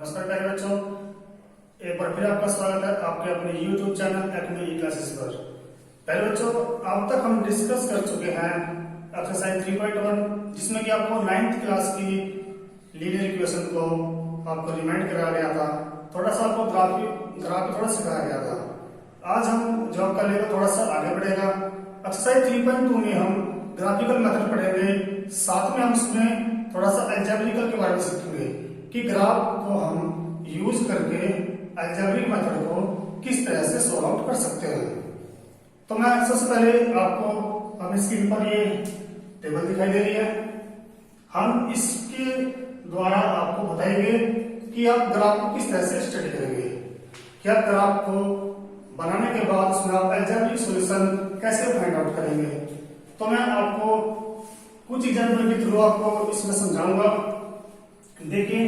नमस्कार प्यारे बच्चों, एक बार फिर आपका स्वागत है आपके अपने YouTube चैनल एक्मे ई क्लासेस पर। प्यारे बच्चों, अब तक हम डिस्कस कर चुके हैं एक्सरसाइज 3.1 जिसमें कि आपको 9th क्लास की लीनियर इक्वेशन को आपको रिमाइंड कराया गया था। थोड़ा सा आपको ग्राफ थोड़ा सिखाया गया था। आज हम जो आपका लेवल थोड़ा सा आगे बढ़ेगा। एक्सरसाइज 3.2 में हम ग्राफिकल मेथड पढ़ेंगे, साथ में हम उसमें थोड़ा सा अलजेब्रिकल के बारे में सीखेंगे कि ग्राफ को हम यूज करके अलजेब्रिक मेथड को किस तरह से सॉल्व आउट कर सकते हैं। तो मैं सबसे पहले आपको अपनी स्क्रीन पर ये टेबल दिखाई दे रही है। हम इसके द्वारा आपको बताएंगे कि आप ग्राफ को किस तरह से स्टडी करेंगे, क्या ग्राफ को बनाने के बाद उसमें आप अलजेब्रिक सॉल्यूशन कैसे फाइंड आउट करेंगे। तो मैं आपको कुछ एग्जाम्पल के थ्रू आपको इसमें समझाऊंगा। देखिए,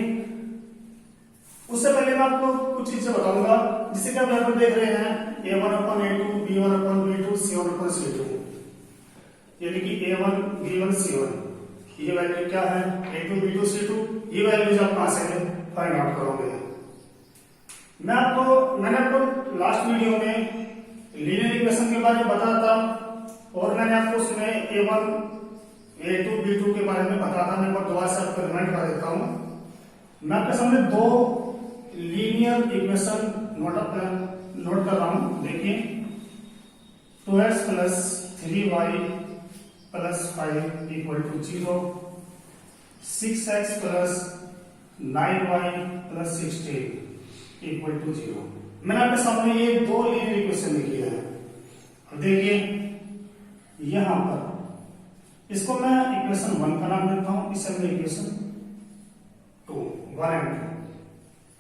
उससे पहले मैं आपको कुछ चीजें बताऊंगा जिसे कि आप यहां पर देख रहे हैं a1/a2, b1/b2, c1/c2, यानी कि a1, b1, c1। ये वैल्यू क्या है, a2, b2, c2। ये वैल्यूज आप कहां से फाइंड आउट करोगे। मैंने आपको लास्ट वीडियो में लीनियर इक्वेशन के बारे में बताया था और मैंने आपको उसमें a1, a2, b2 के बारे में बताया था। मैं एक बार दोबारा से आपको रिमाइंड कर देता हूं। मैं आपके सामने दो लीनियर इक्वेशन नोट कर रहा हूं। देखिए, 2x plus 3y plus 5 equal to 0, 6x plus 9y plus 16 equal to 0। मैंने आपके सामने ये दो लीनियर इक्वेशन लिखी है। अब देखिए, यहां पर इसको मैं इक्वेशन 1 का नाम देता हूं, इसे मैं इक्वेशन 2, 1 एंड 2।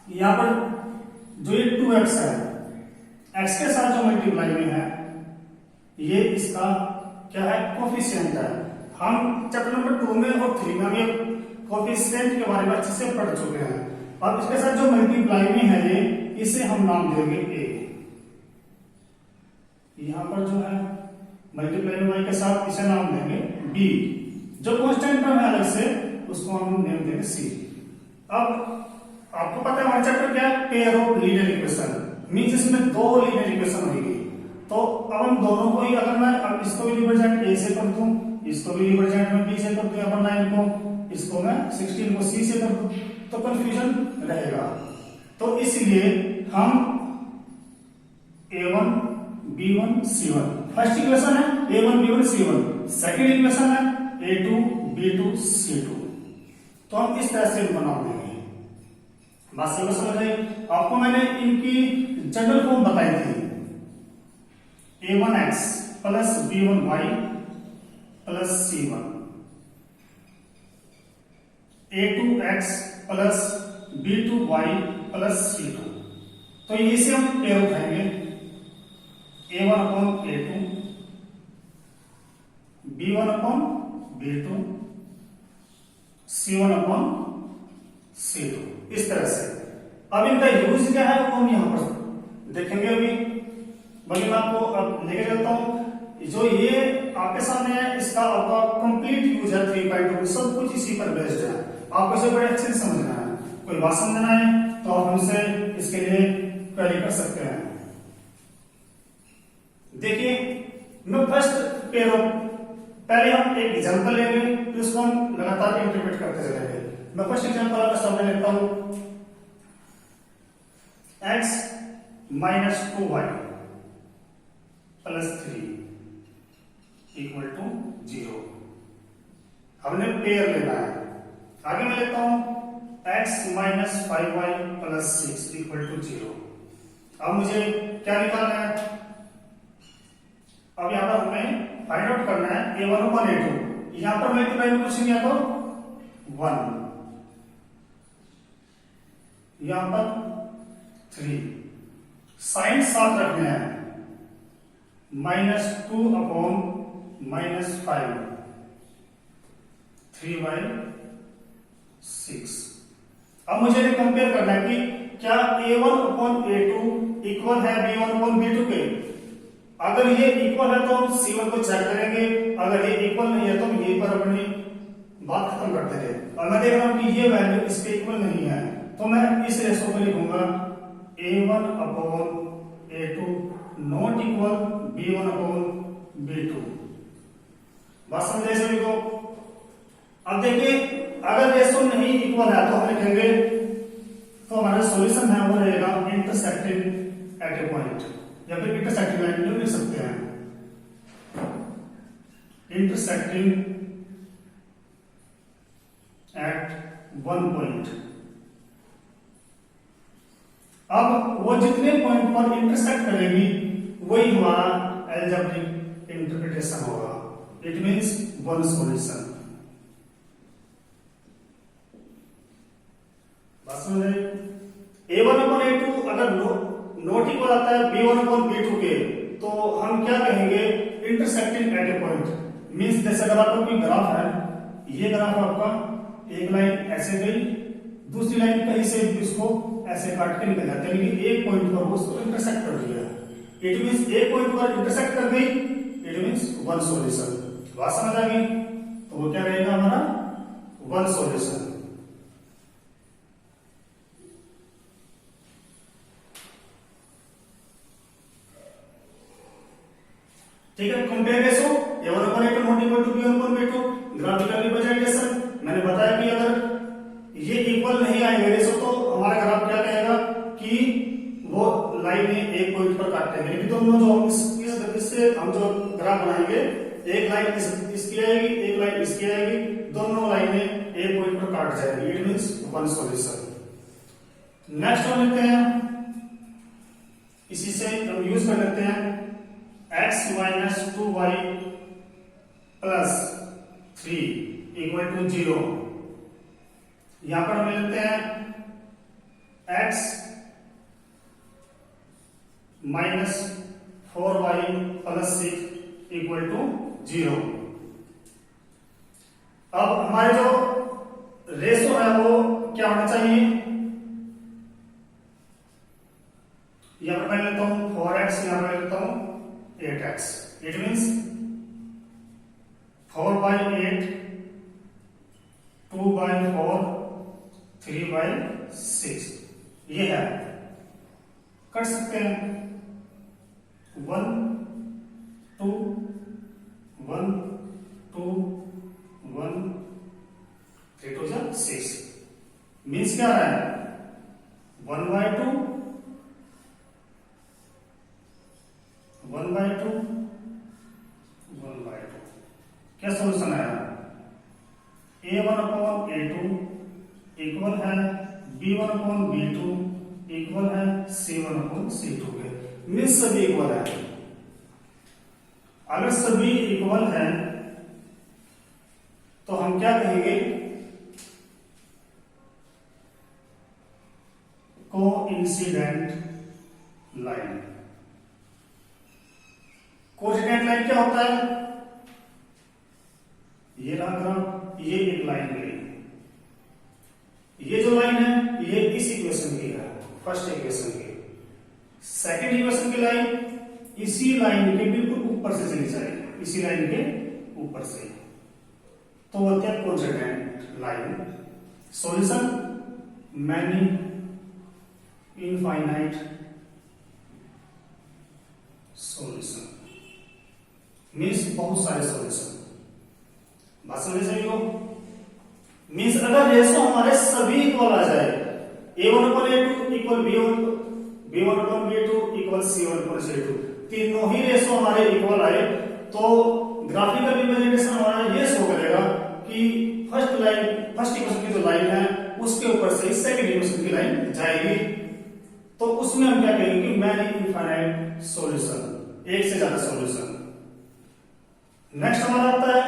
यहां पर जो ये 2x है, x के साथ जो मल्टीप्लाई में है, ये इसका क्या है, कोफिशिएंट है। हम चैप्टर नंबर 2 में और 3 में हम ये कोफिशिएंट के बारे में अच्छे से पढ़ चुके हैं। अब इसके साथ जो मल्टीप्लाई में है ये, इसे हम नाम देंगे a। यहां पर जो है मल्टीप्लाई में y के साथ इसे नाम देंगे b। जो कांस्टेंट टर्म है अलग से, उसको हम नेम देंगे c। अब आपको पता है हमारा चैप्टर क्या है, pair of linear equation, means इसमें दो लीनियर इक्वेशन होगी। तो अब हम दोनों को ही, अगर मैं अब इसको भी रिप्रेजेंट a से कर दूं, इसको भी रिप्रेजेंट मैं b से कर दूं, यहाँ पर 9 को, इसको मैं 16 को c से कर दूं, तो कंफ्यूजन रहेगा। तो इसलिए हम a1, b1, c1 first equation है, a1, b1, c1। Second equation है a2, b2, c2। तो हम इस तरह से बना देंगे। बात समझ आई आपको। मैंने इनकी जनरल फॉर्म बताई थी, a1x plus b1y plus c1, a2x plus b2y plus c2। तो इसे हम पेयर उठाएंगे, a1/a2, b1/b2, c1/c2, इस तरह से। अब इनका यूज क्या है वो हम यहां पर देखेंगे अभी। बल्कि मैं आपको अब लेके चलता हूं। जो ये आपके सामने है, इसका आपका कंप्लीट यूज है 3.2, सब कुछ इसी पर बेस्ड है। आपको इसे बड़े अच्छे से समझना है। कोई बात समझना है तो आप हमसे इसके लिए क्वेरी कर सकते हैं। देखिए, मैं फर्स्ट पेयर ऑफ, पहले हम एक एग्जांपल लेंगे, फिर उसको हम लगातार इंटरप्रेट करते चलेंगे। मैं फर्स्ट एग्जांपल आपके सामने लेता हूं, x minus 2y plus 3 equal to 0। हमने पेयर लेना है। आगे मैं लेता हूं x minus 5y plus 6 equal to 0। अब मुझे क्या निकालना है, अब यहां पर हमें फाइंड आउट करना है a1/a2। यहां पर मल्टीप्लाई में कुछ नहीं है तो 1, यहां पर 3, साइन साथ रखने हैं, -2/-5, 3/6। अब मुझे कंपेयर करना है कि क्या a1/a2 इक्वल है b1/b2 के। अगर ये इक्वल है तो हम c1 को चेक करेंगे, अगर ये इक्वल नहीं है तो हम यहीं पर अपनी बात खत्म करते रहे। और मैं देख रहा हूं कि ये वैल्यू इसके इक्वल नहीं है, तो मैं इस रेशो को लिखूंगा A1 upon A2 not equal B1 upon B2। बात समझे सभी को? अब देखिए अगर रेशो नहीं इक्वल है तो हम लिखेंगे, तो हमारा सॉल्यूशन है वो रहेगा इंटरसेक्टिंग एट ए पॉइंट, या फिर इंटरसेक्टिंग लाइन भी लिख सकते हैं, इंटरसेक्टिंग एट वन पॉइंट। अब वो जितने पॉइंट पर इंटरसेक्ट करेगी वही हमारा अलजेब्रिक इंटरप्रिटेशन होगा। It means one solution. बात समझ रहे? A1 अपॉन A2 अगर नॉट इक्वल आता है B1 अपॉन B2 के, तो हम क्या कहेंगे? Intersecting at A point. Means जैसे अगर आपका कोई ग्राफ है, ये ग्राफ आपका एक लाइन ऐसे गई, दूसरी लाइन कहीं से इसको ऐसे काट के निकल जाती है, लेकिन एक पॉइंट पर वो उसको इंटरसेक्ट कर दिया। इट मींस एक पॉइंट पर इंटरसेक्ट कर गई, इट मींस वन सॉल्यूशन। बात समझ आ गई? तो वो क्या रहेगा हमारा? One solution. ठीक है, compare ratio A1 upon A2 not equal to B1 upon B2, graphical representation. मैंने बताया कि अगर ये इक्वल नहीं आएंगे रेशो तो हमारा ग्राफ क्या कहेगा कि वो लाइनें एक पॉइंट पर काटेंगे, लेकिन दोनों जो इससे हम जो ग्राफ बनाएंगे, एक लाइन इसकी आएगी, एक लाइन इसकी आएगी, दोनों लाइनें एक पॉइंट पर काट जाएंगी। It means one solution. Next हम लेते हैं, इसी से हम यूज कर लेते हैं x minus 2y plus 3 equal to 0। यहां पर हम लेते हैं x minus 4y plus 6 equal to 0। अब हमारे जो रेशो है वो क्या होना चाहिए? यहां पर मैं लेता हूं 4x, यहां पर लेता हूं 8x। It means 4 by 8, 2 by 4, 3 by 6। ये है, कर सकते हैं 1 2 1 2 1 3 2 6। मीन्स क्या है? 1 by 2 1 by 2 1 by 2। क्या सोल्यूशन है? A1 अपॉन A2 इक्वल है B1 अपॉन B2 इक्वल है C1 अपॉन C2 के। मीन्स सभी इक्वल है। अगर सभी इक्वल है तो हम क्या कहेंगे? Coincident line. कोइंसिडेंट लाइन क्या होता है? ये रहा ग्राफ, ये एक लाइन गई, ये जो लाइन है ये इस इक्वेशन की है, फर्स्ट इक्वेशन की। सेकंड इक्वेशन की लाइन इसी लाइन के बिल्कुल ऊपर से चली जाएगी, इसी लाइन के ऊपर से, तो वो क्या? Coincident line. Solution many infinite solution. Means बहुत सारे सॉल्यूशन। बात समझ सही हो? मीन्स अगर रेशो हमारे सभी इक्वल आ जाए, A1 upon A2 equal B1 upon B2 equal C1 upon C2, तीनों ही रेशो हमारे इक्वल आए, तो ग्राफिकल रिप्रेजेंटेशन हमारा ये शो करेगा कि फर्स्ट इक्वेशन की जो लाइन है उसके ऊपर से सेकंड इक्वेशन की लाइन जाएगी। तो उसमें हम क्या कहेंगे कि मैनी इनफाइनाइट सॉल्यूशन, एक से ज्यादा सॉल्यूशन। नेक्स्ट हमारा आता है,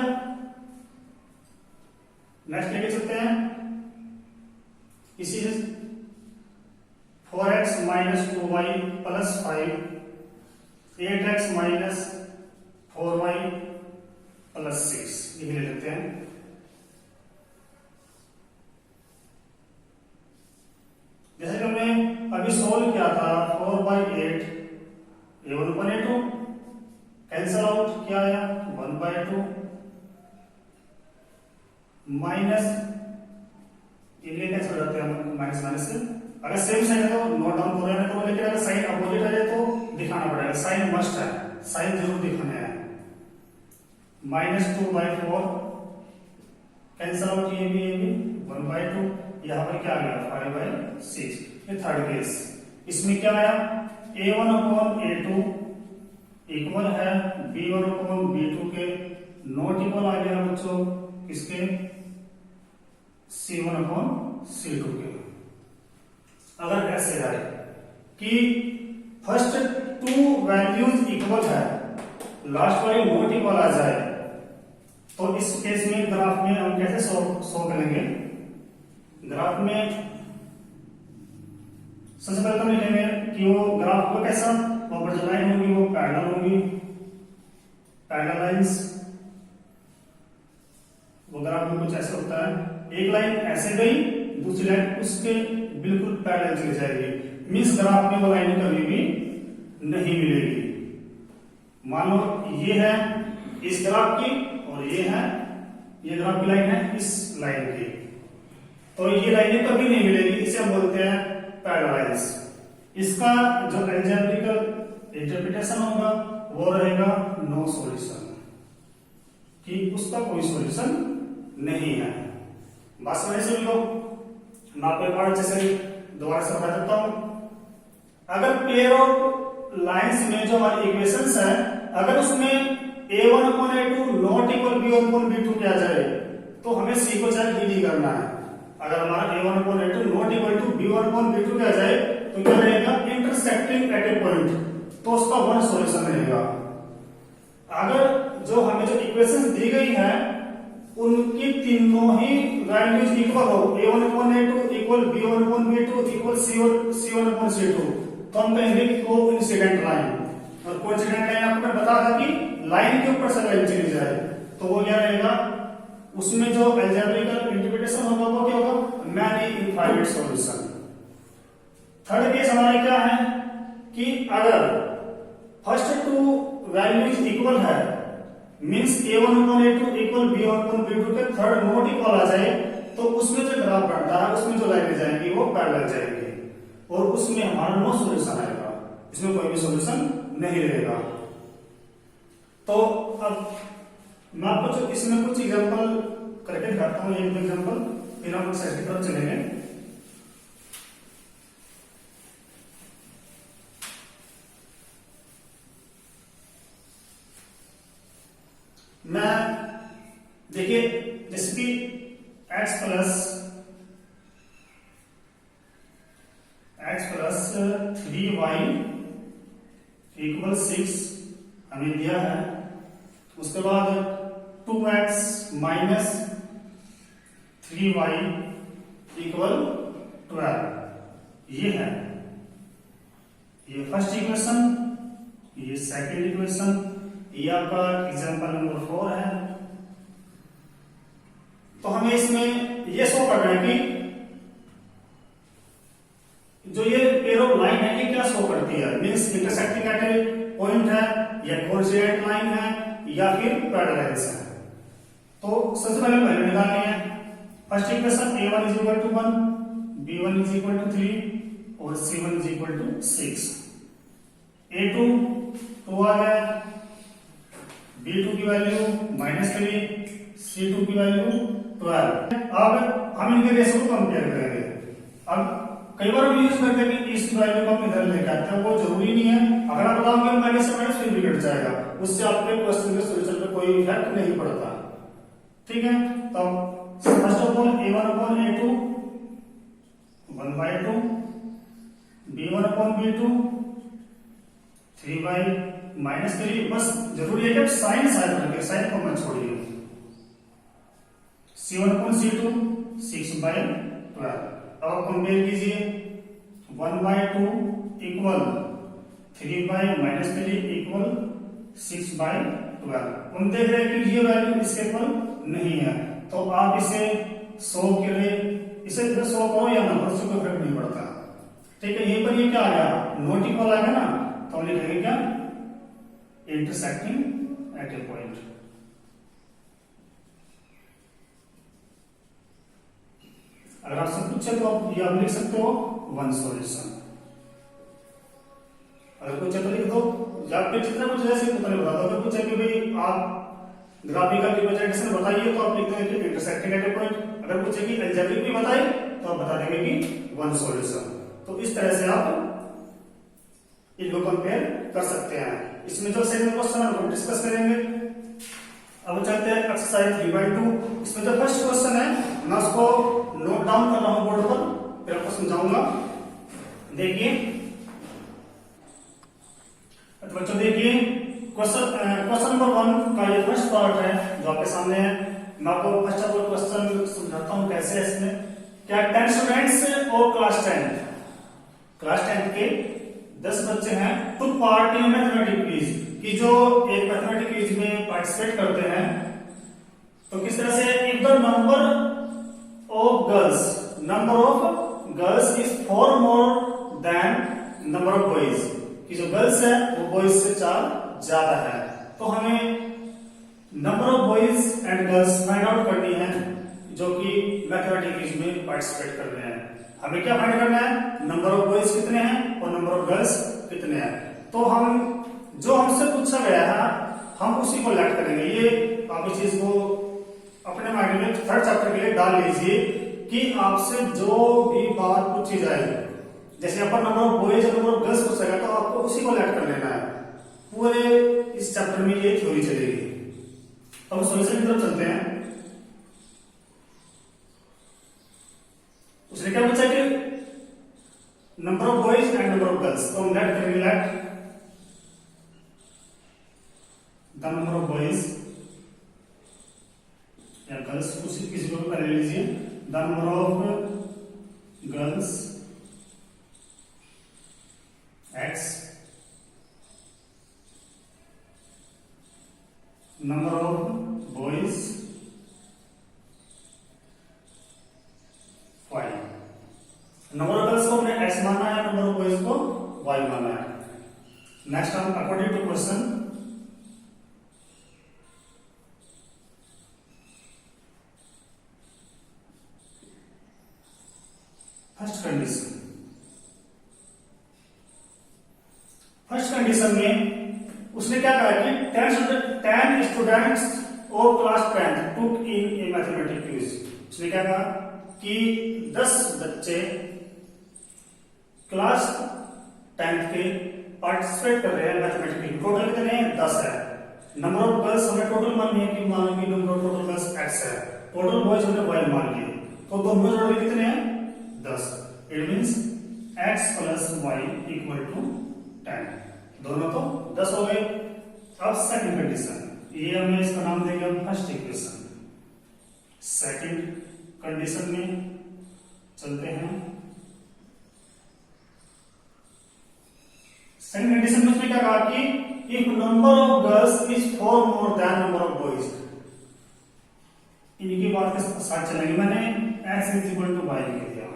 नेक्स्ट लिख सकते हैं इसी 4x minus 2y plus 5, 8x minus 4y plus 6, ये ले लेते हैं। जैसे कि हमने अभी सोल्व किया था 4 by 8, A1 upon A2 cancel out, क्या आया? 1 by 2 माइनस ये कैंसिल हो जाते हैं माइनस माइनस से। अगर सेम साइन है तो नोट डाउन करो या ना करो, लेकिन अगर साइन अपोजिट आ जाए तो दिखाना पड़ेगा, साइन मस्ट है, साइन जरूर दिखाना है। -2/4 कैंसिल आउट, ये भी 1/2, यहां पर क्या आ गया 5/6। ये थर्ड केस, इसमें क्या आया a1/a2 इक्वल है b1/b2 के नॉट इक्वल आ गया बच्चों किसके c1/c2 के। अगर ऐसे है कि फर्स्ट टू वैल्यूज इक्वल है, लास्ट वाली नॉट इक्वल आ जाए, तो इस केस में ग्राफ में हम कैसे शो करेंगे। ग्राफ में सबसे पहले तो लिखेंगे कि वो ग्राफ को कैसा, वहां पर जो लाइन होगी वो पैरेलल होगी, पैरेलल लाइंस। वो ग्राफ में कुछ ऐसा होता है, एक लाइन ऐसे गई, दूसरी लाइन उसके बिल्कुल पैरेलल चली जाएगी, मींस ग्राफ में वो लाइन कभी भी नहीं मिलेगी। मान लो ये है इस ग्राफ की और ये है, ये ग्राफ की लाइन है इस लाइन की, तो ये लाइनें कभी नहीं मिलेगी, इसे हम बोलते हैं पैरेलल लाइंस। इसका जो अलजेब्रिकल इंटरप्रिटेशन होगा वो रहेगा नो सॉल्यूशन, कि उसका कोई सॉल्यूशन नहीं है। बात समझ से लो ना, पेपर जैसे दोबारा से बता देता हूं। अगर पेयर ऑफ लाइंस में जो हमारी इक्वेशंस है, अगर उसमें a1/a2 नॉट इक्वल b1/b2 किया जाए तो हमें c को चाहे dd करना है। अगर हमारा a1/a2 not equal to b1/b2 किया जाए तो क्या रहेगा इंटरसेक्टिंग एट ए पॉइंट, तो उसका वन सॉल्यूशन रहेगा। अगर जो हमें जो इक्वेशंस दी गई है उनकी तीनों ही वैल्यूज इक्वल हो, a1/a2 equal b1/b2 equal c1/c2, तो हम कहेंगे कि कोइंसिडेंट लाइन। और कोइंसिडेंट लाइन आपको मैं बता था कि लाइन के ऊपर से लाइन चली जाए तो वो क्या रहेगा, उसमें जो अलजेब्रिकल इंटरप्रिटेशन होगा वो क्या होगा, many infinite solution. Third case हमारा क्या है कि अगर फर्स्ट टू वैल्यूज इक्वल है, मींस a1/a2 इक्वल b1/b2 के थर्ड नोट इक्वल आ जाए, तो उसमें जो ग्राफ बनता है उसमें जो लाइनें जाएंगी वो पैरेलल जाएंगी और उसमें हमारा नो सॉल्यूशन आएगा, इसमें कोई भी सॉल्यूशन नहीं रहेगा। तो अब मैं आपको इसमें कुछ एग्जांपल करके दिखाता हूं, एक एग्जांपल, फिर हम एक्सरसाइज की तरफ चलेंगे। मैं देखिए जैसे कि x प्लस 3y इक्वल 6 हमें दिया है, उसके बाद 2x माइनस 3y इक्वल 12, ये है, ये फर्स्ट इक्वेशन, ये सेकंड इक्वेशन, ये आपका एग्जांपल नंबर 4 है। तो हमें इसमें ये शो करना है कि जो ये पेयर ऑफ लाइन है ये क्या शो करती है, means intersecting at A point है या कोइंसिडेंट लाइन है या फिर पैरेलल लाइंस है। तो सबसे पहले वैल्यू निकालनी है। First equation a1 is equal to 1, b1 is equal to 3 और c1 is equal to 6। a2 2 आ गया, b2 की वैल्यू -3, c2 की वैल्यू 12। अब हम इनके रेशो को कंपेयर करेंगे। अब कई बार हम यूज करते हैं कि इस वैल्यू को हम इधर लेके आते हैं, वो जरूरी नहीं है। अगर आप बताओगे माइनस से माइनस फिर भी कट जाएगा, उससे आपके क्वेश्चन के सॉल्यूशन पे कोई इफेक्ट नहीं पड़ता, ठीक है। तो first of all a1/a2 1/2, b1/b2 3/-3, बस जरूरी है कि साइन साइन करके साइन को मत छोड़िए। c1/c2 6/12। अब कंपेयर कीजिए 1/2 इक्वल 3/-3 इक्वल 6/12। हम देख रहे हैं कि ये वैल्यू इसके इक्वल नहीं है, तो आप इसे 100 के लिए इसे 100 करो या ना, उससे कोई फर्क नहीं पड़ता, ठीक है। यहीं पर ये क्या आ गया, नॉट इक्वल आ गया ना, तो हम लिखेंगे क्या, इंटरसेक्टिंग एट ए पॉइंट। अगर आपसे पूछे तो आप ये आप लिख सकते हो वन सॉल्यूशन। अगर पूछे तो लिख दो, या फिर जितना कुछ जैसे उतना बता दो। अगर पूछे कि भाई आप ग्राफिकल रिप्रेजेंटेशन बताइए तो आप लिख देंगे कि इंटरसेक्टिंग एट ए पॉइंट। अगर पूछे कि अलजेब्रिक भी बताइए तो आप बता देंगे कि वन सॉल्यूशन। तो इस तरह से आप इनको कंपेयर कर सकते हैं। इसमें जो सेकंड क्वेश्चन है वो डिस्कस करेंगे। अब चलते हैं एक्सरसाइज 3/2। इसमें जो फर्स्ट क्वेश्चन है मैं उसको नोट डाउन कर रहा हूं बोर्ड पर, फिर आपको समझाऊंगा। देखिए तो बच्चों देखिए क्वेश्चन नंबर 1 का ये फर्स्ट पार्ट है जो आपके सामने है। मैं आपको फर्स्ट ऑफ ऑल क्वेश्चन समझाता हूं कैसे है। इसमें क्या 10 स्टूडेंट्स और क्लास 10 के 10 बच्चे हैं took part in mathematics quiz, कि जो एक मैथमेटिक्स क्विज में पार्टिसिपेट करते हैं। तो किस तरह से if the number of girls is 4 more than number of boys, कि जो गर्ल्स है वो बॉयज से 4 ज्यादा है। तो हमें number of boys and girls find out करनी है जो कि मैथमेटिक्स क्विज में पार्टिसिपेट कर रहे हैं। हमें क्या फाइंड करना है, नंबर ऑफ बॉयज कितने हैं और नंबर ऑफ गर्ल्स कितने हैं। तो हम जो हमसे पूछा गया है हम उसी को लेट करेंगे। ये आप इस चीज को अपने माइंड में थर्ड चैप्टर के लिए डाल लीजिए कि आपसे जो भी बात पूछी जाए, जैसे अपन नंबर ऑफ बॉयज और नंबर ऑफ गर्ल्स पूछेगा तो आपको उसी को लेट कर लेना है। पूरे इस चैप्टर में ये थ्योरी चलेगी। अब सॉल्यूशन की तरफ चलते हैं। उसने क्या पूछा कि number of boys and number of girls, तो हम लेट करेंगे let the number of boys या गर्ल्स, उसी किसी को पहले लीजिए, the number of girls x, number of boys y। Number of girls को हमने x माना है, नंबर ऑफ बॉयज को y माना है। नेक्स्ट हम according to question first condition में उसने क्या कहा कि 10 students of class 10 took in A mathematics quiz. उसने क्या कहा कि 10 बच्चे क्लास 10 के पार्टिसिपेट कर रहे हैं मैथमेटिक्स। टोटल कितने हैं, 10 है। नंबर ऑफ गर्ल्स हमें टोटल मान लिया कि मान लो कि number of total girls x है, टोटल बॉयज हमने y मान लिए, तो दोनों जोड़ के कितने हैं, 10। It means x plus y equal to 10। दोनों तो 10 हो गए। अब सेकंड कंडीशन, ये हमें इसका नाम देंगे हम फर्स्ट इक्वेशन। सेकंड कंडीशन में चलते हैं। सेकंड कंडीशन में उसने क्या कहा कि if number of girls is 4 more than number of boys, इनकी बात के साथ चलेंगे। मैंने x is equal to y लिख दिया,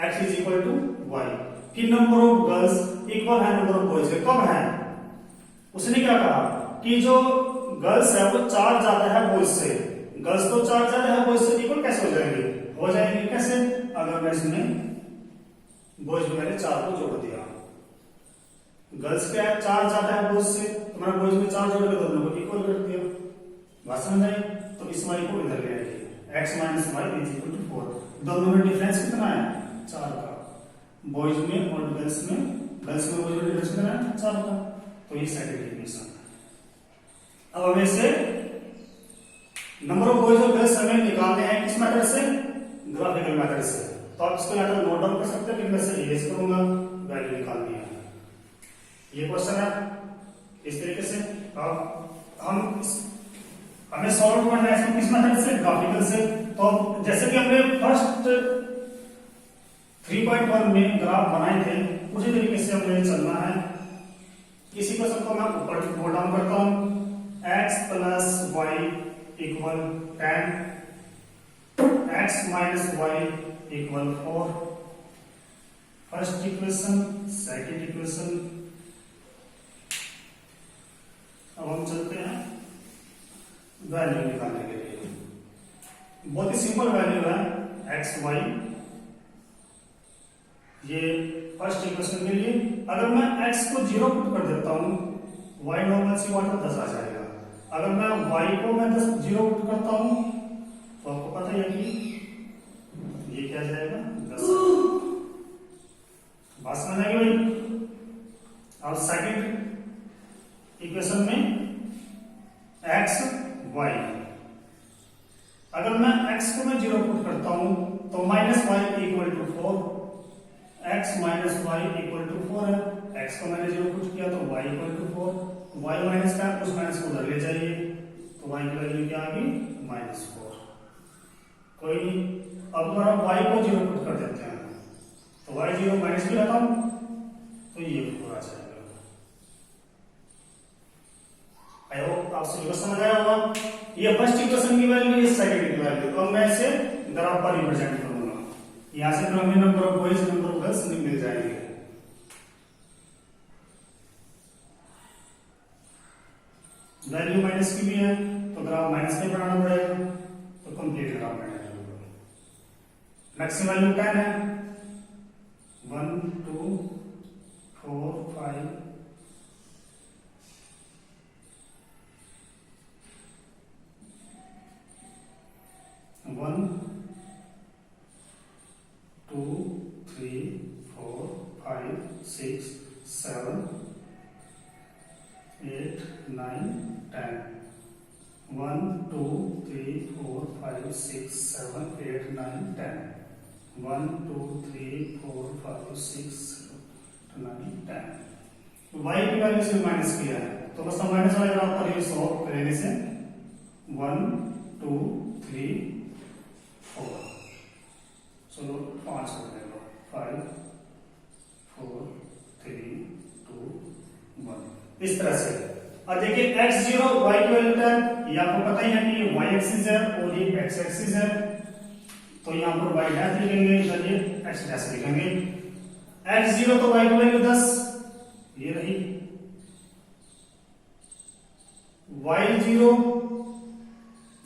x is equal to y, कि नंबर ऑफ गर्ल्स इक्वल है नंबर ऑफ बॉयज के। कब है, उसने क्या कहा कि जो गर्ल्स है वो 4 ज्यादा है बॉयज से। गर्ल्स तो 4 ज्यादा है बॉयज से, इक्वल कैसे हो जाएंगे, हो जाएंगे कैसे, अगर मैं इसमें बॉयज को मैंने 4 को जोड़ दिया। गर्ल्स क्या है, 4 ज्यादा है बॉयज से, तो मैंने बॉयज में 4 जोड़ के दोनों को इक्वल कर दिया। बात समझ आई। तो इस y को इधर ले आइए, x minus y is equal to 4। दोनों में डिफरेंस कितना है, 4 का। बॉयज में और गर्ल्स में बॉयज में डिफरेंस कितना है, 4 का। तो ये सेकंड इक्वेशन। अब हमें से नंबर ऑफ बॉयज और गर्ल्स हमें निकालने हैं किस मेथड से, ग्राफिकल मेथड से। तो आप इसको यहाँ नोट डाउन कर सकते हैं, फिर मैं से इरेज करूंगा, वैल्यू निकालनी है। ये क्वेश्चन है इस तरीके से। अब हमें सॉल्व करना है इसको किस मेथड से, ग्राफिकल से। तो जैसे कि हमने फर्स्ट 3.1 में ग्राफ बनाए थे उसी तरीके से हमें चलना है। इसी क्वेश्चन को मैं ऊपर नोट डाउन करता हूं। x plus y equal 10, x minus y equal 4। First equation, second equation. अब हम चलते हैं वैल्यू निकालने के लिए। बहुत ही सिंपल वैल्यू है, एक्स वाई, ये फर्स्ट इक्वेशन के लिए। अगर मैं x को 0 पुट कर देता हूं, y नॉर्मल सी वाट में 10 आ जाएगा। अगर मैं y को मैं 0 पुट करता हूं तो आपको पता है कि ये क्या जाएगा 10। बात समझ आ गई भाई। अब सेकंड इक्वेशन में x y, अगर मैं x को मैं 0 पुट करता हूं तो minus y equal to 4, x minus y equal to 4 है। x को मैंने 0 पुट किया तो y equal to 4, y minus का उस माइनस को उधर ले जाइए तो y की वैल्यू क्या आ गई -4। कोई नहीं, अब अगर आप y को 0 पुट कर देते हैं तो y 0 माइनस भी रखा तो ये 4 आ जाएगा। आई होप आप सभी को समझ आया होगा। ये फर्स्ट इक्वेशन की वैल्यू, ये सेकंड की वैल्यू। अब मैं इसे ग्राफ पर रिप्रेजेंट करूंगा। यहां से फिर हमें number of boys number of girls मिल जाएंगे। वैल्यू माइनस की भी है तो ग्राफ माइनस में बनाना पड़ेगा, तो कंप्लीट ग्राफ बनाना होगा। मैक्सिमम वैल्यू 10 है, 1 2 4 5 1 2 3 4 5 6 7 8 9 10 1 2 3 4 5 6 7 8 9 10 1 2 3 4 5 6 7 9 10। y की वैल्यू से माइनस किया है तो बस हम माइनस वाले ग्राफ पर ये सॉल्व करने से 1 2 3 4, चलो 5 हो जाएगा, 5 4 3 2 1 इस तरह से। अब देखिए x0 y की वैल्यू 10, ये आपको पता ही है कि ये y एक्सिस है और ये x एक्सिस है, तो यहाँ पर y डैश लिखेंगे, इधर ये x डैश लिखेंगे। x0 तो y की वैल्यू 10 ये रही, y0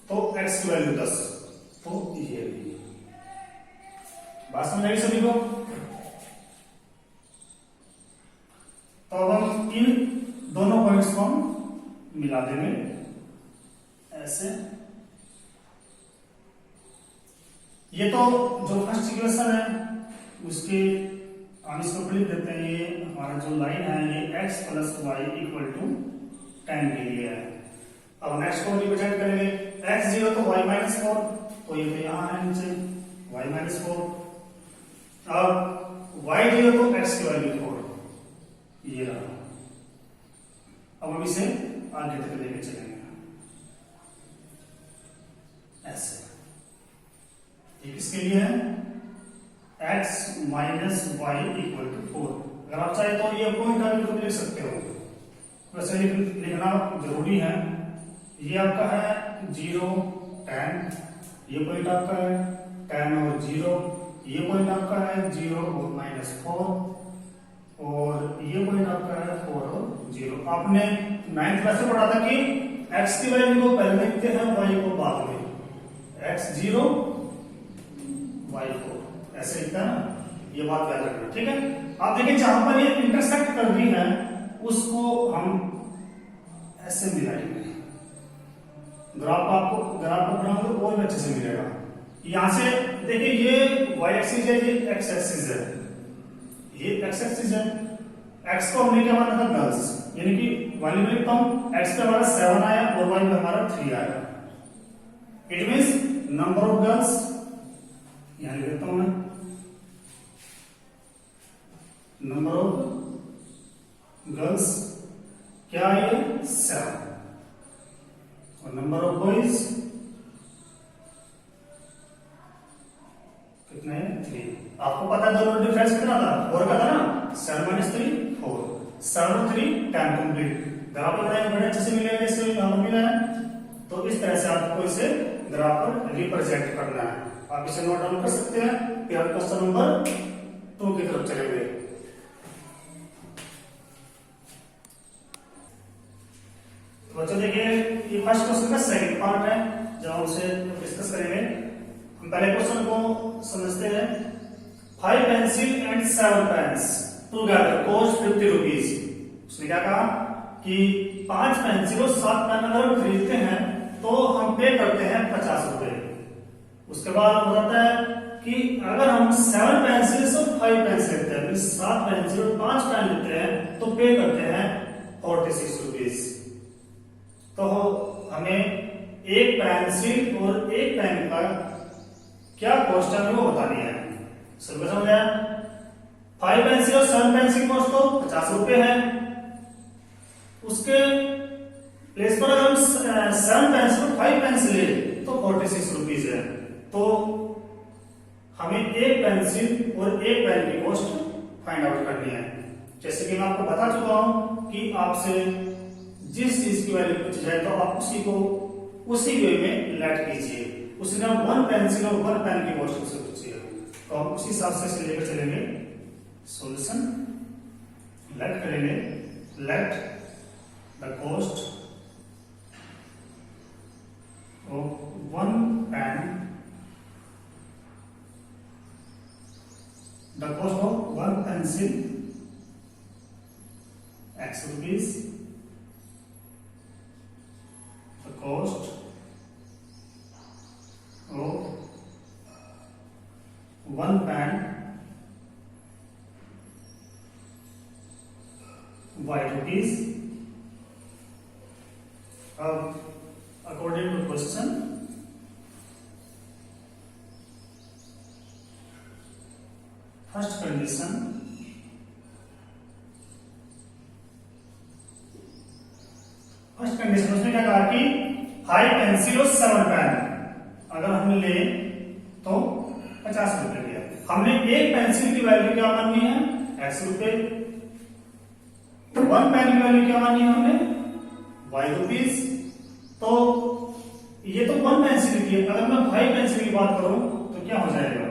तो x की वैल्यू 10 तो ये रही। बात समझ आई सभी को? तो अब हम इन दोनों पॉइंट्स को हम मिला देंगे ऐसे। ये तो जो फर्स्ट इक्वेशन है उसके हम इसको लिख देते हैं। ये हमारा जो लाइन है ये x plus y equal to 10 के लिए है। अब नेक्स्ट को रिप्रेजेंट करेंगे x0 तो y माइनस 4, तो ये तो यहां है नीचे y माइनस 4। अब y0 तो x की वैल्यू 4 ये रहा। अब हम इसे आगे तक लेके चलेंगे ऐसे। ये किसके लिए है? x minus y equal to 4। अगर आप चाहे तो ये पॉइंट आप लिख सकते हो, वैसे लिखना जरूरी है। ये आपका है 0 10, ये पॉइंट आपका है 10 और 0, ये पॉइंट आपका है 0 और -4, और ये पॉइंट आपका है 4 और 0। आपने 9th क्लास में पढ़ा था कि x की वैल्यू को पहले लिखते हैं, y को बाद में। x0 y4 ऐसे लिखता है ना, ये बात याद रखना, ठीक है। आप देखिए जहां पर ये इंटरसेक्ट कर रही है उसको हम ऐसे मिलाएंगे। ग्राफ को बनाओगे और भी अच्छे से मिलेगा। यहां से देखिए ये y एक्सिस है, ये x एक्सिस है, ये x एक्सिस है। x को हमने क्या माना था गर्ल्स, यानी कि वैल्यू में लिखता हूं x पे हमारा 7 आया और y पे हमारा 3 आया। It means number of girls यहां लिख देता हूं मैं, नंबर ऑफ गर्ल्स क्या है 7 और नंबर ऑफ बॉयज कितना है 3। आपको पता है दोनों डिफरेंस कितना था, 4 का था ना, 7 - 3 4, 7 और 3 10 कंप्लीट। ग्राफ बनाए बड़े अच्छे से मिलेगा, इससे यहां मिला है। तो इस तरह से आपको इसे ग्राफ पर रिप्रेजेंट करना है। आप इसे नोट डाउन कर सकते हैं। फिर हम क्वेश्चन नंबर 2 की तरफ चलेंगे। तो बच्चों देखिए ये फर्स्ट क्वेश्चन का सेकंड पार्ट है, जब हम उसे डिस्कस करेंगे। हम पहले क्वेश्चन को समझते हैं। 5 pencil and 7 pens together cost 50 rupees. उसने क्या कहा कि 5 पेंसिल और 7 पेन अगर हम खरीदते हैं तो हम पे करते हैं 50 रुपए। उसके बाद बताता है कि अगर हम 7 पेंसिल और 5 पेन्स लेते हैं, 7 पेंसिल और 5 पेन लेते हैं तो पे करते हैं 46 रुपीज। तो हमें एक पेंसिल और एक पेन का क्या कॉस्ट है वो बतानी है। समझ आया? 5 पेंसिल और 7 पेंसिल कॉस्ट तो 50 रुपए है। उसके प्लेस पर अगर हम 7 पेंसिल और 5 पेंसिल ले तो 46 रुपीज है। तो हमें एक पेंसिल और एक पेन की कॉस्ट फाइंड आउट करनी है। जैसे कि मैं आपको बता चुका हूं कि आपसे जिस चीज की वैल्यू पूछी जाए तो आप उसी को उसी वे में लेट कीजिए। उसने 1 पेंसिल और 1 पेन की कॉस्ट से पूछी है तो हम उसी हिसाब से लेकर चलेंगे। सॉल्यूशन लेट करेंगे, let the cost of 1 pen, the cost of 1 pencil x rupees, the cost of 1 pen y rupees। According to question, first condition, उसने क्या कहा कि 5 पेंसिल और 7 पेन अगर हम ले तो 50 रुपए दिया। हमने एक पेंसिल की वैल्यू क्या माननी है? x रुपए। 1 पेन की वैल्यू क्या माननी है हमने? y rupees. तो ये तो 1 पेंसिल की है। अगर मैं 5 पेंसिल की बात करूं तो क्या हो जाएगा?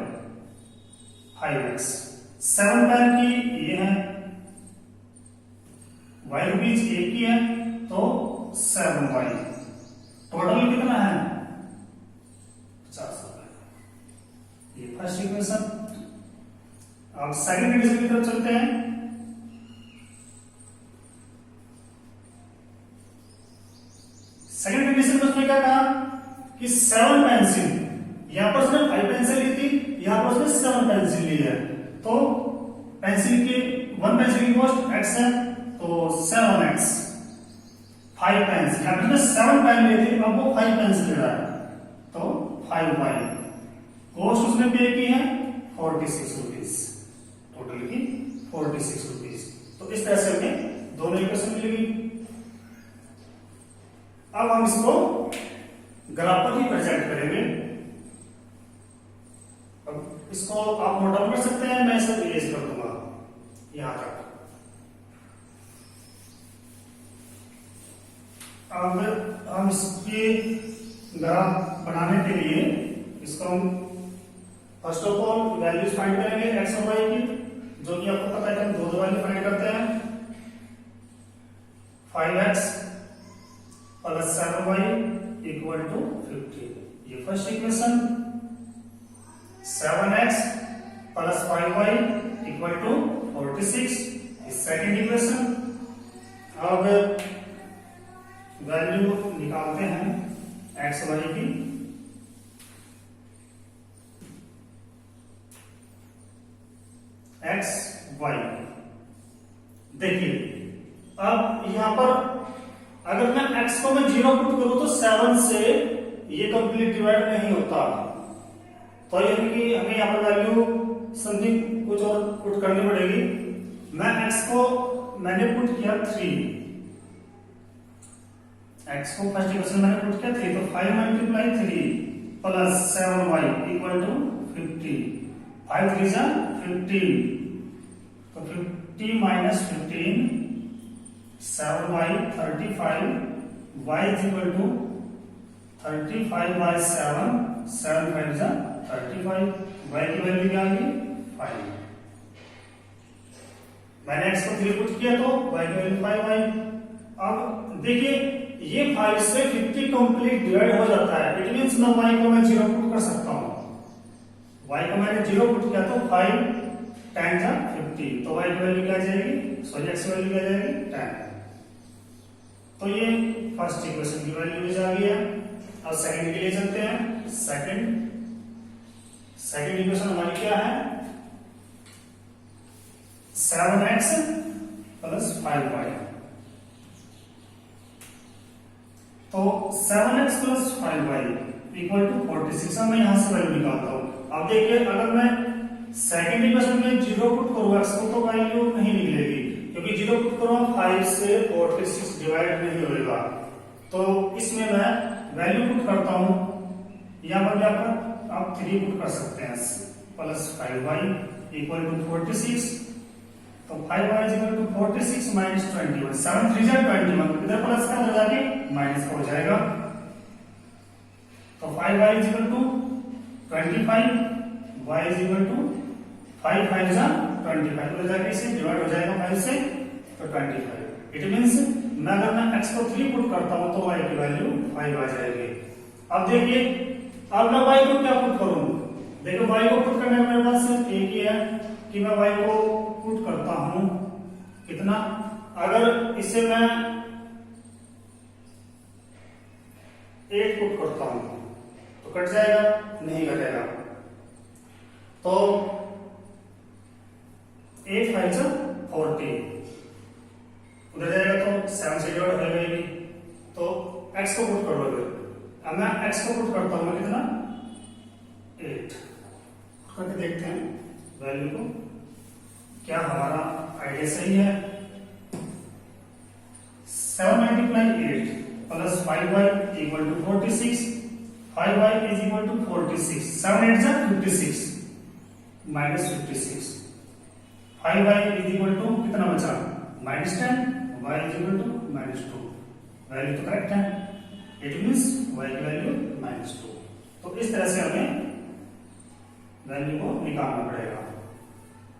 5x। 7 पेन की ये है, y रुपीज एक की है तो 7y। टोटल कितना है? 50 रुपए। ये फर्स्ट इक्वेशन। अब सेकंड इक्वेशन की तरफ चलते हैं। सेकंड इक्वेशन में उसने क्या कहा कि 7 पेंसिल, यहां पर उसने 5 पेंसिल ली थी, यहां पर उसने 7 पेंसिल ली है। तो पेंसिल की 1 पेंसिल की कॉस्ट x है तो 7x। 5 पेंसिल, यहां पर 7 पेन लिए थे, अब वो 5 पेंसिल ले रहा है तो 5y। कॉस्ट उसने पे की है 46 रुपीज, टोटल की 46 रुपीज। तो इस तरह से हमें दोनों इक्वेशन मिलेगी। अब हम इसको ग्राफिकली प्रेजेंट करेंगे। अब इसको आप नोट डाउन कर सकते हैं, मैं इसे इरेज कर दूंगा यहां तक। अब हम इसकी ग्राफ बनाने के लिए इसको हम first of all values find करेंगे एक्स और वाई की, जो कि आपको पता है कि हम दो वैल्यू फाइंड करते हैं। 5x plus 7y equal to 50, ये first equation. 7x plus 5y equal to 46, second equation. अब वैल्यू निकालते हैं एक्स वाई की। एक्स वाई देखिए, अब यहां पर अगर मैं x को मैं 0 पुट करूं तो 7 से ये कंप्लीट डिवाइड नहीं होता, तो यानी कि हमें यहां पर वैल्यू समथिंग कुछ और पुट करनी पड़ेगी। मैं x को मैंने पुट किया 3, x को फर्स्ट इक्वेशन मैंने पुट किया 3, तो 5 multiply 3 plus 7y equal to 50। 5 3 जा 15, तो 50 minus 15 7y 35, y is equal to 35 by 7, 7 5 जा 35, y की वैल्यू क्या आ गई 5। मैंने x को 3 पुट किया तो y की वैल्यू 5y। अब देखिए ये 5 से 50 कंप्लीट डिवाइड हो जाता है, इट मींस मैं y को मैं 0 पुट कर सकता हूं। y को मैंने 0 पुट किया तो 5 10 जा 50, तो y की वैल्यू क्या आ जाएगी, सॉरी x की वैल्यू क्या आ जाएगी 10। तो ये फर्स्ट इक्वेशन की वैल्यू आ गई है। अब सेकंड के लिए चलते हैं। सेकंड इक्वेशन हमारी क्या है, 7x प्लस 5y। तो 7x plus 5y equal to 46। अब मैं यहां से वैल्यू निकालता हूं। अब देखिए अगर मैं सेकंड इक्वेशन में 0 पुट करूंगा x को तो वैल्यू नहीं निकलेगी, क्योंकि 0 पुट करूंगा 5 से 46 डिवाइड नहीं होगा। तो इसमें मैं वैल्यू पुट करता हूं, यहां पर क्या पर आप 3 पुट कर सकते हैं, प्लस 5y इक्वल टू 46। तो 5y is equal to 46 minus 21, 7 3 जा 21, इधर प्लस का अंदर जाके माइनस हो जाएगा। तो 5y is equal to 25, y is equal to 5 5 जा 25, उधर जाके इसे डिवाइड हो जाएगा 5 से, तो 25। इट मींस मैं अगर मैं x को 3 पुट करता हूं तो y की वैल्यू 5 आ जाएगी। अब देखिए अब मैं y को क्या पुट करूं, देखो y को पुट करने में मेरे पास सिर्फ एक ही है कि मैं y को पुट करता हूं कितना, अगर इसे मैं 8 पुट करता हूं तो कट जाएगा, नहीं कटेगा। तो 8 5 जा 40, उधर जाएगा तो 7 से डिवाइड हो जाएगी। तो x को पुट कर लो। अब मैं x को पुट करता हूं कितना 8 करके देखते हैं वैल्यू को, क्या हमारा आइडिया सही है। 7 multiply 8 plus 5y equal to 46, 5y is equal to 46, 7 8 जा 56 minus 56, 5y is equal to कितना बचा minus 10, y is equal to minus 2। Value तो करेक्ट है, इट मींस y की वैल्यू माइनस 2। तो इस तरह से हमें वैल्यू को निकालना पड़ेगा।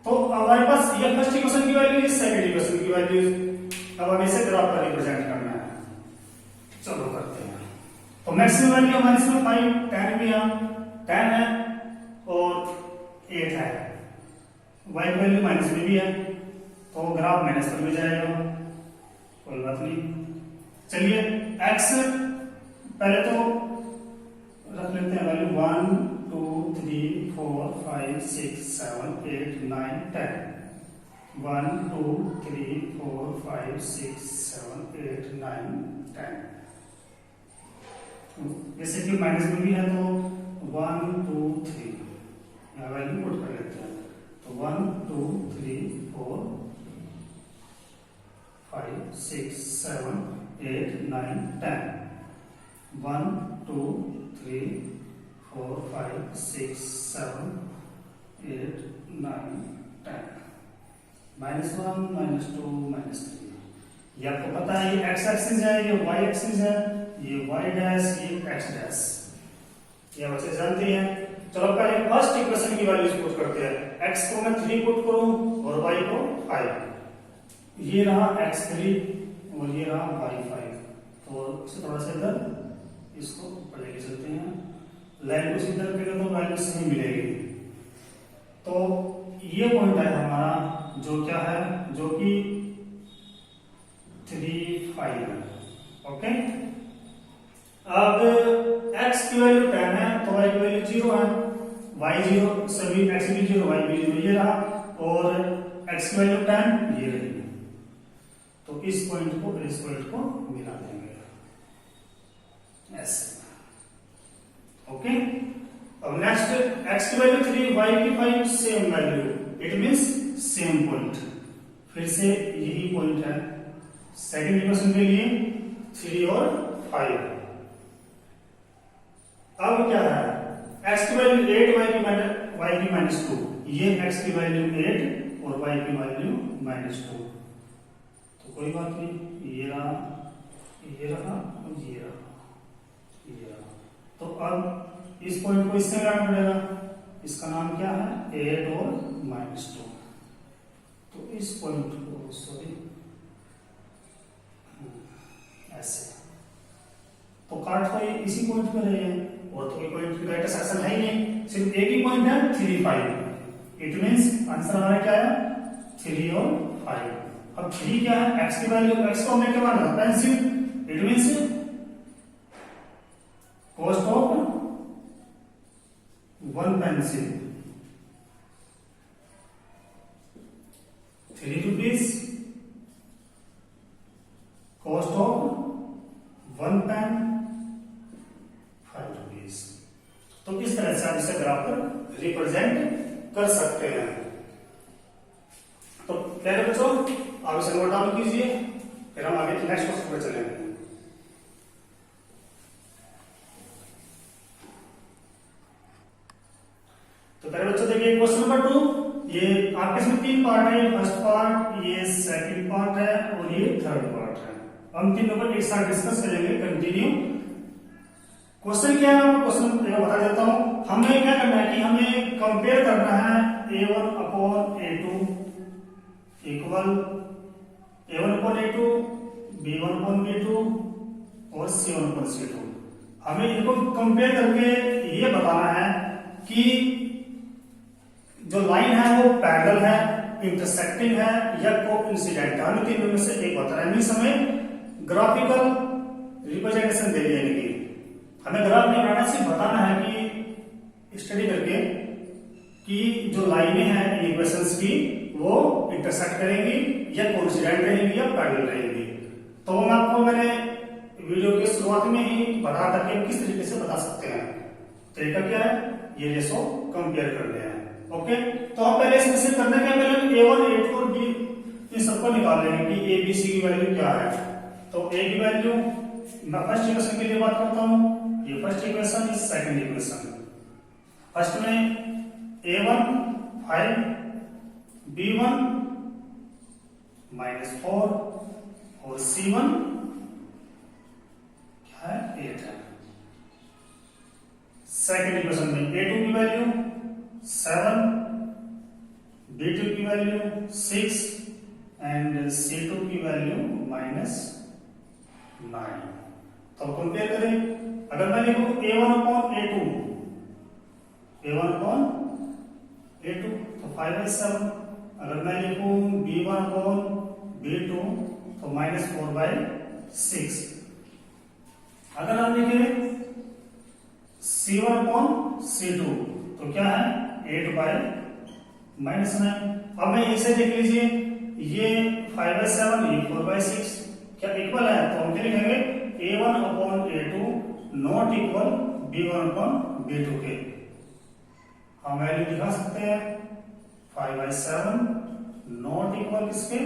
तो हमारे पास ये फर्स्ट इक्वेशन की वैल्यू, सेकंड इक्वेशन की वैल्यू। अब हमें इसे ग्राफ पर रिप्रेजेंट करना है, चलो करते हैं। तो मैक्सिमम वैल्यू हमारे इसमें 5 10 भी है, 10 है और 8 है, y की वैल्यू माइनस में भी है, तो ग्राफ माइनस में भी जाएगा, कोई बात नहीं। चलिए x पहले तो रख लेते हैं वैल्यू 1 2 3 4 5 6 7 8 9 10, 1 2 3 4 5 6 7 8 9 10। जैसे कि माइनस में भी है तो 1 2 3 यहाँ वैल्यू पुट कर लेते हैं। तो 1 2 3 4 5 6 7 8 9 10, 1 2 3 4 5 6 7 8 9 10, -1 -2 -3। ये आपको पता है, ये x एक्सिस है, ये y एक्सिस है, ये y डैश, ये x डैश, ये बच्चे जानते हैं। चलो पहले फर्स्ट इक्वेशन की वैल्यूज पुट करते हैं। x को मैं 3 पुट करूं और y को 5, ये रहा x3 और ये रहा y5। तो इसे थोड़ा सा इधर इसको ऊपर लेके चलते हैं, लाइन को सीधा करेंगे तो वैल्यू सही मिलेगी। तो ये पॉइंट है हमारा, जो क्या है, जो कि 3 5 है। ओके, अब x की वैल्यू 10 है तो y की वैल्यू 0 है, y 0 सभी x भी 0 y भी 0 ये रहा, और x की वैल्यू 10 ये रही। तो इस पॉइंट को इस पॉइंट को मिला देंगे ऐसे। ओके, अब नेक्स्ट x की वैल्यू 3 y की 5 same value, it means same point. फिर से यही पॉइंट है सेकंड इक्वेशन के लिए 3 और 5। अब क्या है, x की वैल्यू 8 y की -2, ये x की वैल्यू 8 और y की वैल्यू -2। तो कोई बात नहीं, ये रहा ये रहा और ये रहा ये रहा। तो अब इस पॉइंट को इससे मिलाना पड़ेगा, इसका नाम क्या है 8 और -2। तो इस पॉइंट को सॉरी ऐसे, तो काट तो इसी पॉइंट पे रहे हैं और तो कोई पॉइंट की इंटरसेक्शन है ही नहीं, सिर्फ एक ही पॉइंट है 3 5। इट मीन्स आंसर हमारा क्या है 3 और 5। अब 3 क्या है x की वैल्यू, x को हमने क्या माना pencil, it means cost of 1 pencil 3 rupees, cost of 1 pen 5 rupees. तो इस तरह से आप इसे ग्राफ पर रिप्रेजेंट कर सकते हैं। तो पहले बच्चों आप इसे नोट डाउन कीजिए, फिर हम आगे नेक्स्ट क्वेश्चन पर चलेंगे। तो पहले बच्चों देखिए क्वेश्चन नंबर 2, ये आपके इसमें 3 पार्ट है, फर्स्ट पार्ट, ये सेकंड पार्ट है और ये थर्ड पार्ट है। हम तीनों को एक साथ डिस्कस करेंगे कंटिन्यू। क्वेश्चन क्या है, क्वेश्चन बता देता हूं। हमें क्या करना है कि हमें कंपेयर करना है A1 upon A2 equal A1 upon A2, B1 upon B2 और C1 अपॉन C2। हमें इनको कंपेयर करके ये बताना है कि जो लाइन है वो पैरेलल है, इंटरसेक्टिंग है या कोइंसिडेंट है। हमें तीनों में से एक बताना है। मींस हमें ग्राफिकल रिप्रेजेंटेशन देनी है कि हमें ग्राफ नहीं बनाना, सिर्फ बताना है कि स्टडी करके कि जो लाइनें हैं इन इक्वेशंस की वो इंटरसेक्ट करेंगी या कोइंसिडेंट रहेंगी या पैरेलल रहेंगी। तो हम आपको मैंने वीडियो की शुरुआत में ही बता था कि किस तरीके से बता सकते हैं। तरीका क्या है, ये रेशो कंपेयर करने हैं। ओके, तो हम पहले इसमें से करना क्या, पहले A1 A2 और B इन सबको निकाल लेंगे कि A B C की वैल्यू क्या है। तो A की वैल्यू मैं फर्स्ट इक्वेशन के लिए बात करता हूं, ये फर्स्ट इक्वेशन, ये सेकंड इक्वेशन। फर्स्ट में A1 5, B1 -4 और C1 क्या है 8 है। सेकंड इक्वेशन में A2 की वैल्यू 7, B2 की वैल्यू 6 एंड C2 की वैल्यू -9। तो कंपेयर करें, अगर मैं लिखूं A1 upon A2, A1 upon A2 तो 5/7। अगर मैं लिखूं B1 अपॉन B2 तो -4/6। अगर हम लिखें C1 अपॉन C2 तो क्या है 8/-9। अब मैं इसे देख लीजिए, ये 5/7 ये 4/6 क्या इक्वल है, तो हम क्या लिखेंगे A1 upon A2 not equal B1 upon B2 के। हम वैल्यू दिखा सकते हैं 5/7 नॉट इक्वल किसके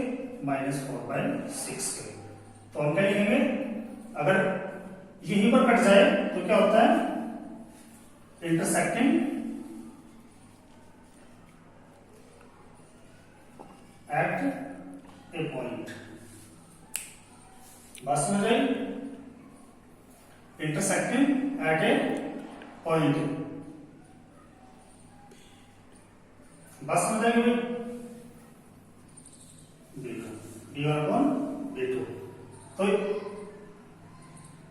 -4/6 के। तो हम क्या लिखेंगे, अगर यहीं पर कट जाए तो क्या होता है इंटरसेक्टिंग एट ए पॉइंट। बात समझ रही, इंटरसेक्टिंग एट ए पॉइंट। बात समझ आएगी B1 अपॉन B2। तो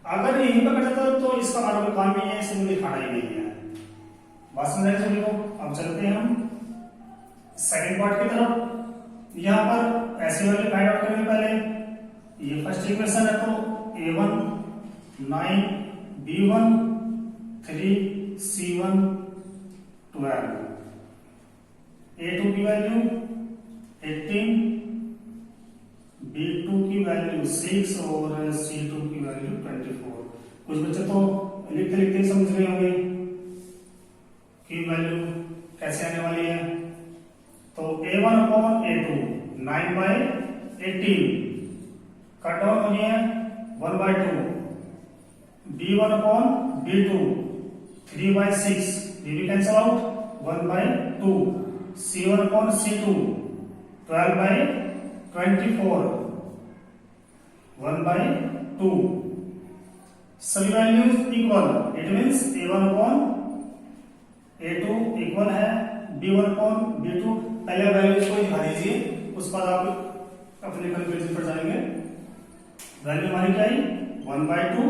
अगर यहीं पर कटा था तो इसका हमारा कोई काम नहीं है, इसे मुझे दिखाना ही नहीं है। बात समझ आएगी सभी को। अब चलते हैं हम सेकंड पार्ट की तरफ। यहां पर ऐसी वैल्यू फाइंड आउट करेंगे। पहले ये फर्स्ट इक्वेशन है, तो A1 9, B1 3, C1 12, A2 की वैल्यू 18, B2 की वैल्यू 6 और C2 की वैल्यू 24। कुछ बच्चे तो लिखते लिखते समझ रहे होंगे कि वैल्यू कैसे आने वाली है। तो A1 upon A2 9/18 cut down हो गया 1/2। B1 अपॉन B2 3/6 ये भी cancel out 1/2। C1 upon C2 12/24 1/2। सभी values equal, it means A1 upon A2 equal है B1 अपॉन B2। पहले वैल्यूज को दिखा दीजिए, उस पर आप अपने कैलकुलेशन पर जाएंगे। वैल्यू हमारी क्या आई 1/2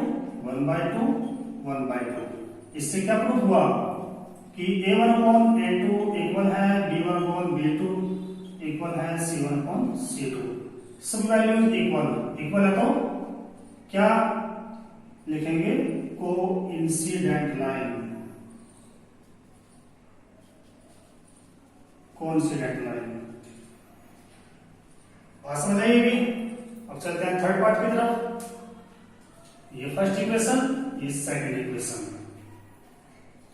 1/2 1/2। इससे क्या प्रूफ हुआ कि A1/A2 इक्वल है B1/B2 इक्वल है C1/C2, सब वैल्यूज इक्वल है तो क्या लिखेंगे? Coincident line, coincident line. बात समझ आएगी? अब चलते हैं थर्ड पार्ट की तरफ। ये फर्स्ट इक्वेशन, ये सेकंड इक्वेशन।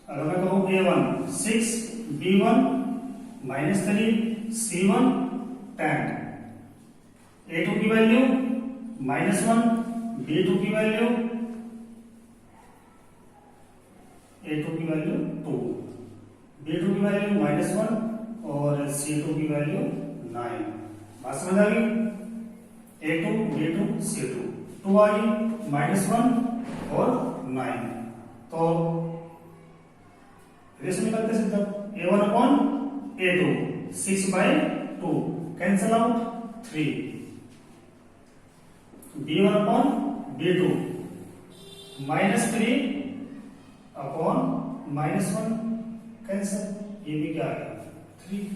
अगर मैं कहूं A1 6, B1 -3, C1 10, A2 की वैल्यू -1, B2 की वैल्यू 2, B2 की वैल्यू -1 और C2 की वैल्यू 9। बात समझ आ गई? A2, B2, C2 2 आ गई, -1 और 9। तो रेशो निकालते सीधा A1/A2 6/2 cancel out 3, B1/B2 -3 upon -1 cancel, ये भी क्या है 3,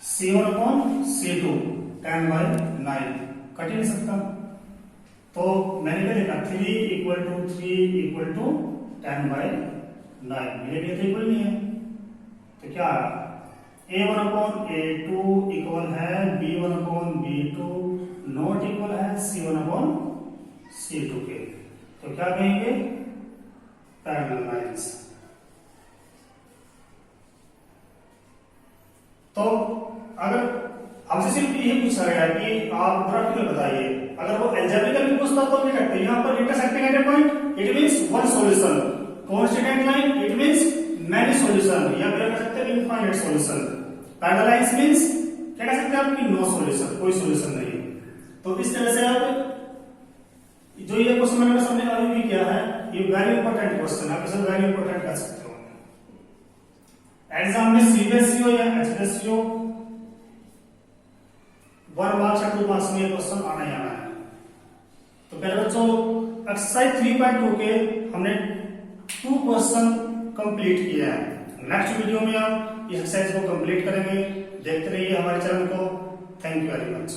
C1/C2 10/9 कट ही नहीं सकता। तो मैंने क्या लिखा 3 = 3 = 10/9, मेरे लिए तो इक्वल नहीं है। तो क्या A1/A2 इक्वल है B1/B2 नॉट इक्वल है C1/C2 के। तो क्या कहेंगे? Parallel lines. तो अगर हमसे सिर्फ ये पूछा गया कि आप ग्राफिकल बताइए, अगर वो एल्जेब्रिकल भी पूछता तो क्या करते हैं? यहाँ पर intersecting at A point it means one solution, coincident line it means many solution, या फिर कह सकते हैं infinite solution. Parallel lines means क्या कह सकते हैं आप कि नो सॉल्यूशन, कोई सॉल्यूशन नहीं। तो इस तरह से आप जो ये क्वेश्चन मैंने सामने अभी भी किया है, ये वेरी इंपॉर्टेंट क्वेश्चन है, आप इसे वेरी इंपॉर्टेंट कर सकते हो। एग्जाम में सीबीएसई हो या एचपीएससी हो, 1 मार्क्स या 2 मार्क्स में क्वेश्चन आना ही आना है। तो पहले बच्चों एक्सरसाइज 3.2 के हमने 2 क्वेश्चन कंप्लीट किया है। नेक्स्ट वीडियो में हम इस एक्सरसाइज को कंप्लीट करेंगे। देखते रहिए हमारे चैनल को। Thank you very much.